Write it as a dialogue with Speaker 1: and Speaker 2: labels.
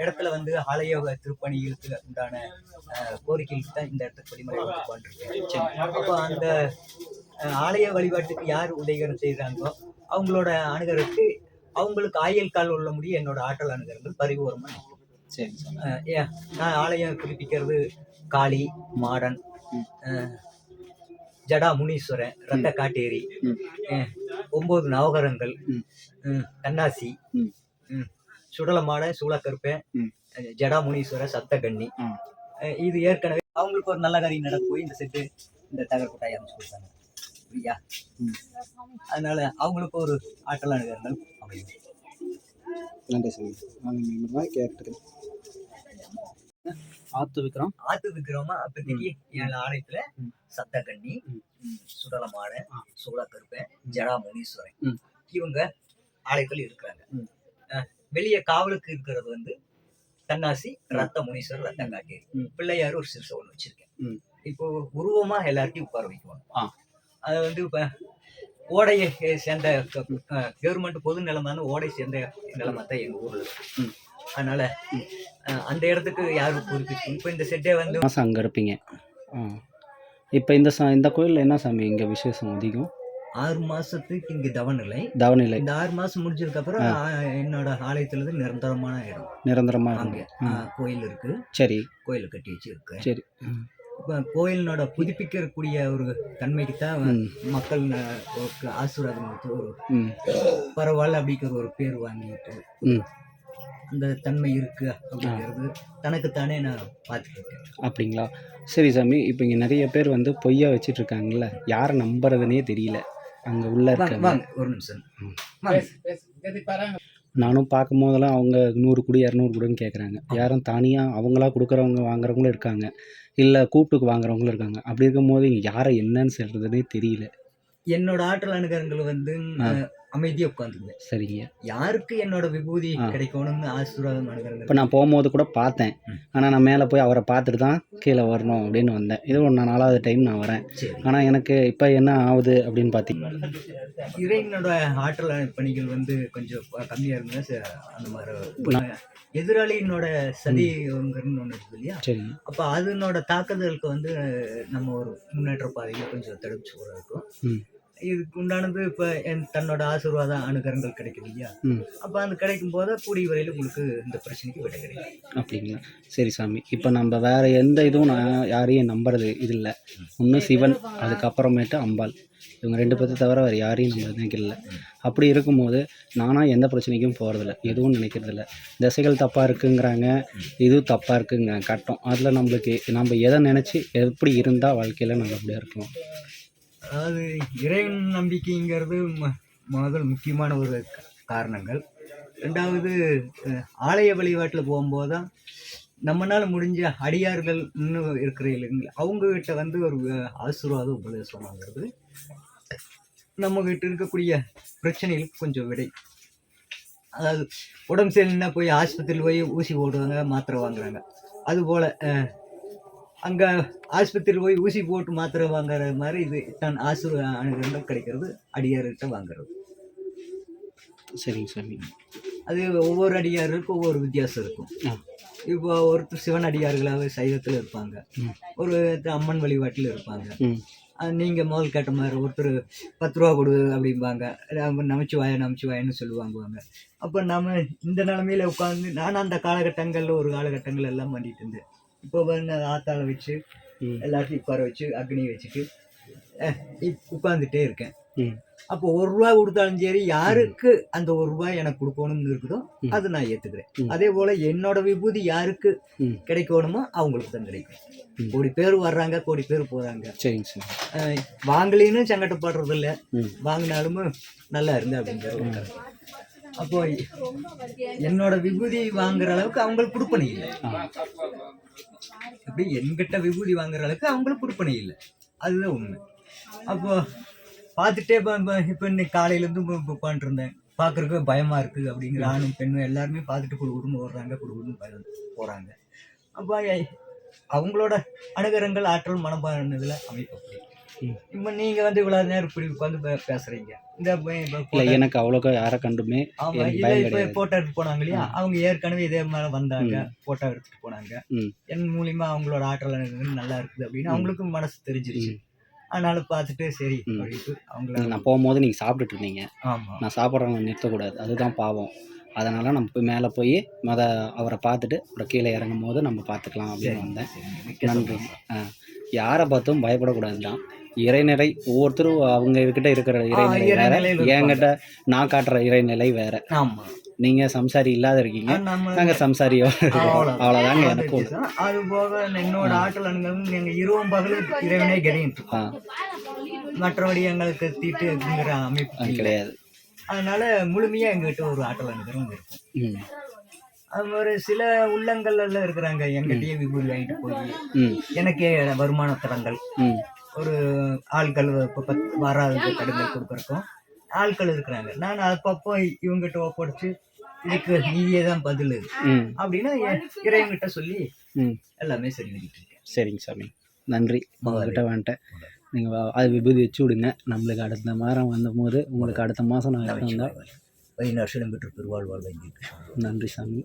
Speaker 1: இடத்துல வந்து ஆலய திருப்பணிகளுக்கு உண்டான கோரிக்கைகளுக்கு தான் இந்த இடத்துக்கு கொடிமலை உட்காந்துருக்கேன். அப்போ அந்த ஆலய வழிபாட்டுக்கு யார் உதவிகரம் செய்கிறாங்களோ அவங்களோட அணுகருக்கு அவங்களுக்கு ஆயுள் கால் உள்ள முடியும் என்னோட ஆற்றல் அணுகர்கள் பரிபூர்ணமாக நிற்கும்.
Speaker 2: சரி.
Speaker 1: நான் ஆலயம் குறிப்பிக்கிறது காளி, மாடன், ஜடா முனீஸ்வரன், ரத்த காட்டேரி, 9 நவகரங்கள், கண்ணாசி, சுடலமாட, சூளக்கருப்பேன், ஜடா முனீஸ்வரர், சப்தகன்னி. இது ஏற்கனவே அவங்களுக்கு ஒரு நல்ல காரியம் நடக்க போய் இந்த செட்டு இந்த தகர்கொட்டாய் அமைச்சு கொடுத்தாங்க இல்லையா. அதனால அவங்களுக்கு ஒரு ஆற்றல் அணுகர்கள் அமையும்.
Speaker 2: நன்றி சாமி. கேட்டுக்கிறேன். ஆத்து விக்ரமா அப்போதைக்கு என் ஆலயத்துல சப்தகன்னி, சுடலமாட, சூளக்கருப்பேன், ஜடா முனீஸ்வரன் இவங்க ஆலயத்துல இருக்கிறாங்க. வெளியே காவலுக்கு இருக்கிறது வந்து கண்ணாசி, ரத்த முனீஸ்வரர், ரத்த காட்டேரி, பிள்ளையார் ஒரு சிறுசை ஒன்று வச்சிருக்கேன். இப்போ உருவமா எல்லாத்தையும் உட்கார வைக்கணும். அது வந்து இப்ப ஓடையை சேர்ந்த கவர்மெண்ட் பொது நிலமான ஓடை சேர்ந்த நிலமா தான் எங்க ஊர்ல இருக்கு. அதனால அந்த இடத்துக்கு யாரும் குறிப்பிட்டு இப்போ இந்த செட்டே வந்து அங்கே இருப்பீங்க. இப்போ இந்த கோயிலில் என்ன சாமி இங்கே விசேஷம் அதிகம்?
Speaker 1: 6 மாசத்துக்கு இங்கே தவநிலை. இந்த 6 மாசம் முடிஞ்சதுக்கு அப்புறம் என்னோட ஆலயத்துல இருந்து நிரந்தரமா அங்கே கோயில் இருக்கு. சரி. கோயில் கட்டி வச்சு இருக்கு. சரி. இப்போ கோயிலினோட புதுப்பிக்கக்கூடிய ஒரு தன்மைக்கு தான் மக்கள் ஆசீர்வாதம் கொடுத்து ஒரு பரவாயில்ல அப்படிங்கிற ஒரு பேர் வாங்கிட்டு அந்த தன்மை இருக்கு அப்படிங்கிறது தனக்குத்தானே நான் பார்த்துருக்கேன்.
Speaker 2: அப்படிங்களா? சரி சாமி. இப்போ இங்கே நிறைய பேர் வந்து பொய்யா வச்சுட்டு இருக்காங்கல்ல, யாரை நம்புறதுனே தெரியல. அங்கே உள்ள இருக்காங்க.
Speaker 1: ஒரு நிமிஷம்.
Speaker 2: நானும் பார்க்கும் போதெல்லாம் அவங்க 100 கொடு 200 கொடுன்னு கேட்குறாங்க. யாரும் தனியாக அவங்களா கொடுக்குறவங்க வாங்குறவங்களும் இருக்காங்க, இல்லை கூப்பிட்டுக்கு வாங்குறவங்களும் இருக்காங்க. அப்படி இருக்கும்போது யாரை என்னன்னு சொல்றதுன்னே தெரியல.
Speaker 1: என்னோட ஆற்றல் அணுகங்கள் வந்து அமைதியாக உட்காந்துக்குவேன். சரிங்க. யாருக்கு என்னோட விபூதி கிடைக்கணும்னு ஆசீர்வாதம் அணுகிறேன்.
Speaker 2: இப்போ நான் போகும்போது கூட பார்த்தேன். ஆனால் நான் மேலே போய் அவரை பார்த்துட்டு தான் கீழே வரணும் அப்படின்னு வந்தேன். இது ஒரு 4வது டைம் நான் வரேன். ஆனால் எனக்கு இப்போ என்ன ஆகுது அப்படின்னு பார்த்தீங்கன்னா,
Speaker 1: இறைவனோட ஆற்றல் பணிகள் வந்து கொஞ்சம் கம்மியாக இருந்தது. அந்த மாதிரி எதிராளியினோட சதிங்கிறன்னு ஒன்று இருக்குது இல்லையா. சரி. அப்போ அதனோட தாக்குதலுக்கு வந்து நம்ம ஒரு முன்னேற்ற பாதையில் கொஞ்சம் தடுப்பு சூழல் இருக்கும். இதுக்கு உண்டானது இப்போ தன்னோட ஆசீர்வாதம் அணுகரங்கள் கிடைக்குது இல்லையா. அப்போ அந்த கிடைக்கும் போது கூடிய வரையில் உங்களுக்கு இந்த பிரச்சனைக்கு விட கிடைக்கும்.
Speaker 2: அப்படிங்களா? சரி சாமி. இப்போ நம்ம வேற எந்த இதுவும் நான் யாரையும் நம்புறது இது இல்லை. ஒன்று சிவன், அதுக்கப்புறமேட்டு அம்பாள், இவங்க 2 பேர்த்த தவிர வேறு யாரையும் நம்ம நினைக்கல. அப்படி இருக்கும்போது நானாக எந்த பிரச்சனைக்கும் போகிறதில்ல, எதுவும் நினைக்கிறதில்ல. திசைகள் தப்பாக இருக்குங்கிறாங்க, இதுவும் தப்பாக இருக்குங்கிறாங்க கட்டம். அதில் நம்ம எதை நினச்சி எப்படி இருந்தால் வாழ்க்கையில் நல்லபடியாக இருக்கலாம்.
Speaker 1: அதாவது இறைவன் நம்பிக்கைங்கிறது முதல் முக்கியமான ஒரு காரணங்கள். 2வது ஆலய வழிபாட்டில் போகும்போது தான் நம்மளால் முடிஞ்ச அடியார்கள் இன்னும் இருக்கிற இல்லைங்களா அவங்ககிட்ட வந்து ஒரு ஆசீர்வாதம் உபதேசம் வாங்கிறது நம்மகிட்ட இருக்கக்கூடிய பிரச்சனைகளுக்கு கொஞ்சம் விடை. அதாவது உடம்பு சரியில்லைன்னா போய் ஆஸ்பத்திரியில் போய் ஊசி போடுவாங்க, மாத்திரை வாங்குறாங்க. அதுபோல் அங்கே ஆஸ்பத்திரியில் போய் ஊசி போட்டு மாத்திரை வாங்குற மாதிரி இது தான் அணுகங்கள் கிடைக்கிறது அடியார்கிட்ட வாங்குறது.
Speaker 2: சரிங்க சாமி.
Speaker 1: அது ஒவ்வொரு அடியாருக்கும் ஒவ்வொரு வித்தியாசம் இருக்கும். இப்போ ஒருத்தர் சிவன் அடியார்களாக சைவத்தில் இருப்பாங்க, ஒரு அம்மன் வழிபாட்டில் இருப்பாங்க. நீங்கள் முதல் கேட்ட மாதிரி ஒருத்தர் 10 ரூபா கொடு அப்படிம்பாங்க, நமச்சிவாயன்னு சொல்லுவாங்க. அப்போ நம்ம இந்த நிலமையில உட்காந்து நான் அந்த காலகட்டங்களில் ஒரு காலகட்டங்கள் எல்லாம் பண்ணிட்டு இருந்தேன். இப்போ வந்து ஆத்தாளை வச்சு எல்லாத்தையும் உட்கார வச்சு அக்னி வச்சுட்டு உட்காந்துட்டே இருக்கேன். அப்போ 1 ரூபா கொடுத்தாலும் சரி, யாருக்கு அந்த 1 ரூபாய் எனக்கு கொடுக்கணும்னு இருக்குதோ அது நான் ஏற்றுக்கிறேன். அதே போல் என்னோட விபூதி யாருக்கு கிடைக்கணுமோ அவங்களுக்கு தான் கிடைக்கும். கோடி பேர் வர்றாங்க, கோடி பேர் போகிறாங்க.
Speaker 2: சரிங்க சார்.
Speaker 1: வாங்கலின்னு சங்கடப்படுறது இல்லை, வாங்கினாலும் நல்லா இருந்து அப்படிங்கிற ஒரு கருத்து. அப்போ என்னோட விபூதி வாங்குற அளவுக்கு அவங்களுக்கு கொடுப்பனை இல்லை. அப்படி என்கிட்ட விபூதி வாங்குற அளவுக்கு அவங்களுக்கு கொடுப்பனை இல்லை, அதுதான் உண்மை. அப்போ பார்த்துட்டே இப்போ இன்னைக்கு காலையிலேருந்து உட்காந்துருந்தேன். பார்க்குறதுக்கு பயமாக இருக்குது அப்படிங்கிற ஆணும் பெண்ணும் எல்லாருமே பார்த்துட்டு குடுக்குடுன்னு ஓடுறாங்க, குடுக்குடுன்னு போகிறாங்க. அப்போ அவங்களோட அணுகரங்கள் ஆற்றல் மனப்பானதில் அமைப்பு அப்படி இப்போ நீங்க வந்து இவ்வளவு நேரம் இப்படி உட்காந்து பேசுறீங்க இந்த
Speaker 3: இல்லை எனக்கு அவ்வளோக்கா யாரை கண்டுமே
Speaker 1: ஆமா
Speaker 3: எனக்கு
Speaker 1: இதை
Speaker 3: பயம்
Speaker 1: இப்ப
Speaker 3: கிடையாது.
Speaker 1: போட்டோ எடுத்து போனாங்க இல்லையா, அவங்க ஏற்கனவே இதே மாதிரி வந்தாங்க, போட்டோ எடுத்துட்டு போனாங்க.
Speaker 3: ம்
Speaker 1: என் மூலியமா அவங்களோட ஆற்றல் நல்லா இருக்குது அப்படின்னு அவங்களுக்கும் மனசு தெரிஞ்சிருச்சு. அதனால பார்த்துட்டு சரி அப்படின்ட்டு அவங்கள
Speaker 3: நான் போகும்போது நீங்கள் சாப்பிட்டுட்டு இருந்தீங்க,
Speaker 1: ஆமா
Speaker 3: நான் சாப்பிட்றவங்க நிறுத்தக்கூடாது, அதுதான் பாவம். அதனால் நம்ம போய் மேலே போய் அவரை பார்த்துட்டு அப்புறம் கீழே இறங்கும் போது நம்ம பார்த்துக்கலாம் அப்படின்னு வந்தேன். நன்றி. யாரை பார்த்தும் பயப்படக்கூடாது தான். இறைநிலை ஒவ்வொருத்தரும் அவங்க கிட்ட இருக்கிற இறைநிலை வேற,
Speaker 1: இறைநிலையில இருப்பாங்க.
Speaker 3: என்கிட்ட நான் காட்டுற இறைநிலை வேற.
Speaker 1: ஆமா
Speaker 3: நீங்கள் சம்சாரி இல்லாத இருக்கீங்க,
Speaker 1: நம்ம
Speaker 3: நாங்கள் சம்சாரியோ
Speaker 1: அவ்வளவுதான்.
Speaker 3: அவ்வளோதாங்க எனக்கும்.
Speaker 1: அது போக என்னோட ஆற்றல் அணுகள் எங்க இரவும் பகலும் இறைவனே கெடிட்டு
Speaker 3: ஆ
Speaker 1: மற்றபடி எங்களுக்கு தீட்டுங்கிற அமைப்பு
Speaker 3: அது
Speaker 1: இல்லை.
Speaker 3: கிடையாது.
Speaker 1: அதனால முழுமையா எங்ககிட்ட ஒரு ஆற்றல் அணுகிறோம் இருக்கும்.
Speaker 3: ம்
Speaker 1: அது ஒரு சில உள்ளங்கள்ல இருக்கிறாங்க எங்கிட்டயே விபூதி வாங்கிட்டு போய்
Speaker 3: ம்
Speaker 1: எனக்கே வருமான தடங்கள்
Speaker 3: ம்
Speaker 1: ஒரு ஆட்கள் இப்போ வராத தடங்கள் கொடுக்குறக்கும் ஆட்கள் இருக்கிறாங்க. நான் அப்பப்போ இவங்ககிட்ட ஒப்படைச்சு இதுக்கு நீயே தான் பதில்
Speaker 3: ம்
Speaker 1: அப்படின்னு இறைவங்கிட்ட சொல்லி
Speaker 3: ம்
Speaker 1: எல்லாமே சரி பண்ணிட்டு இருக்கேன்.
Speaker 3: சரிங்க சாமி, நன்றி. உங்கள்கிட்ட வந்துட்டேன். நீங்கள் அது விபூதி வச்சு விடுங்க. நம்மளுக்கு அடுத்த வாரம் வந்தபோது உங்களுக்கு அடுத்த மாதம் நான் வந்தால்
Speaker 1: 15 வருஷம் பெற்று பெருவாழ்வாழ் வாங்கிட்டு
Speaker 3: நன்றி சாமி.